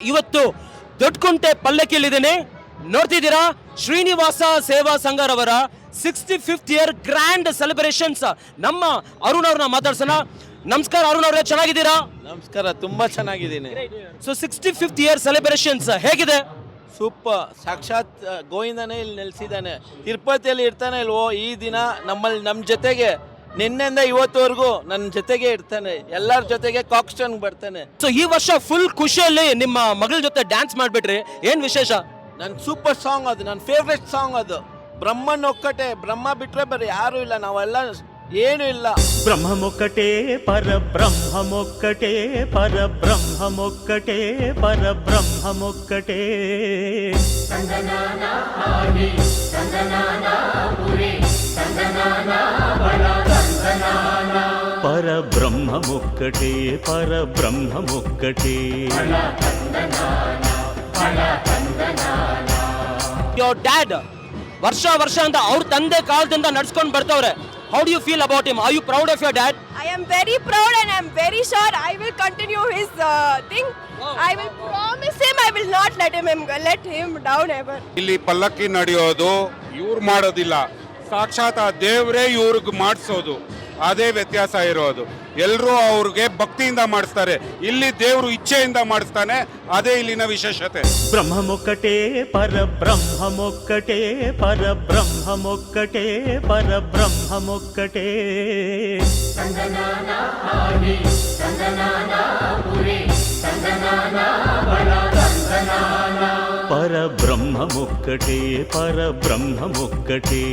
ಇವತ್ತು ದೊಡ್ಡಕುಂಟೆ ಪಲ್ಲಕ್ಕಿಯಲ್ಲಿದ್ದೇನೆ. ನೋಡ್ತಿದ್ದೀರಾ, ಶ್ರೀನಿವಾಸ ಸೇವಾ ಸಂಘರವರ 65th ಇಯರ್ ಗ್ರ್ಯಾಂಡ್ ಸೆಲೆಬ್ರೇಷನ್ಸ್. ನಮ್ಮ ಅರುಣ್ ಅವ್ರನ್ನ ಮಾತಾಡ್ಸೋಣ. ನಮಸ್ಕಾರ ಅರುಣ್ ಅವರೇ, ಚೆನ್ನಾಗಿದ್ದೀರಾ? ನಮಸ್ಕಾರ, ತುಂಬಾ ಚೆನ್ನಾಗಿದ್ದೀನಿ. ಸೊ 65th ಇಯರ್ ಸೆಲೆಬ್ರೇಷನ್ಸ್ ಹೇಗಿದೆ? ಸೂಪರ್. ಸಾಕ್ಷಾತ್ ಗೋವಿಂದನೇ ಇಲ್ಲಿ ನೆಲೆಸಿದ್ದಾನೆ, ತಿರುಪತಿಯಲ್ಲಿ ಇರ್ತಾನೆ ಇಲ್ವೋ, ಈ ದಿನ ನಮ್ಮ ಜೊತೆಗೆ ನಿನ್ನೆಯಿಂದ ಇವತ್ತುವರೆಗೂ ನನ್ನ ಜೊತೆಗೆ ಇರ್ತಾನೆ, ಎಲ್ಲರ ಜೊತೆಗೆ ಕಾಕ್ಸ್ಟನ್ ಬರ್ತಾನೆ. ಸೊ ಈ ವರ್ಷ ಫುಲ್ ಖುಷಿಯಲ್ಲಿ ನಿಮ್ಮ ಮಗಳ ಜೊತೆ ಡ್ಯಾನ್ಸ್ ಮಾಡ್ಬಿಟ್ರಿ, ಏನ್ ವಿಶೇಷ? ನನ್ನ ಸೂಪರ್ ಸಾಂಗ್ ಅದು, ನನ್ನ ಫೇವ್ರೆಟ್ ಸಾಂಗ್ ಅದು. ಬ್ರಹ್ಮನ್ ಒಕ್ಕಟೆ, ಬ್ರಹ್ಮ ಬಿಟ್ರೆ ಬರೀ ಯಾರು ಇಲ್ಲ, ನಾವೆಲ್ಲ ಏನು ಇಲ್ಲ. ಬ್ರಹ್ಮಮೊಕ್ಕಟೆ ಪರಬ್ರಹ್ಮಮೊಕ್ಕಟೆ, ಪರಬ್ರಹ್ಮಮೊಕ್ಕಟೆ ಪರಬ್ರಹ್ಮಮೊಕ್ಕಟೆ. ಪರಬ್ರಹ್ಮಮೊಕ್ಕಟೆ ಪರಬ್ರಹ್ಮಮೊಕ್ಕಟೆ. ಯೋರ್ ಡ್ಯಾಡ್ ವರ್ಷ ಅಂತ ಅವ್ರ ತಂದೆ ಕಾಲದಿಂದ ನಡ್ಸ್ಕೊಂಡು ಬರ್ತಾವ್ರೆ. How do you feel about him? Are you proud of your dad? I am very proud and I am very sure I will continue his thing. Wow. I will promise him I will not let him down ever. ಇಲ್ಲಿ ಪಲ್ಲಕ್ಕಿ ನಡೆಯೋದು ಇವ್ರು ಮಾಡೋದಿಲ್ಲ, ಸಾಕ್ಷಾತ್ ಆ ದೇವರೇ ಇವ್ರಿಗೆ ಮಾಡಿಸೋದು. ಅದೇ ವ್ಯತ್ಯಾಸ ಇರೋದು. ಎಲ್ಲರೂ ಅವ್ರಿಗೆ ಭಕ್ತಿಯಿಂದ ಮಾಡಿಸ್ತಾರೆ, ಇಲ್ಲಿ ದೇವರು ಇಚ್ಛೆಯಿಂದ ಮಾಡಿಸ್ತಾನೆ. ಅದೇ ಇಲ್ಲಿನ ವಿಶೇಷತೆ. ಬ್ರಹ್ಮಮೊಕ್ಕಟೆ ಪರಬ್ರಹ್ಮಮೊಕ್ಕಟೆ ಪರಬ್ರಹ್ಮಮೊಕ್ಕಟೆ ಪರಬ್ರಹ್ಮಮೊಕ್ಕಟೆ. ಪರಬ್ರಹ್ಮಮೊಕ್ಕಟೆ ಪರಬ್ರಹ್ಮಮೊಕ್ಕಟೆ.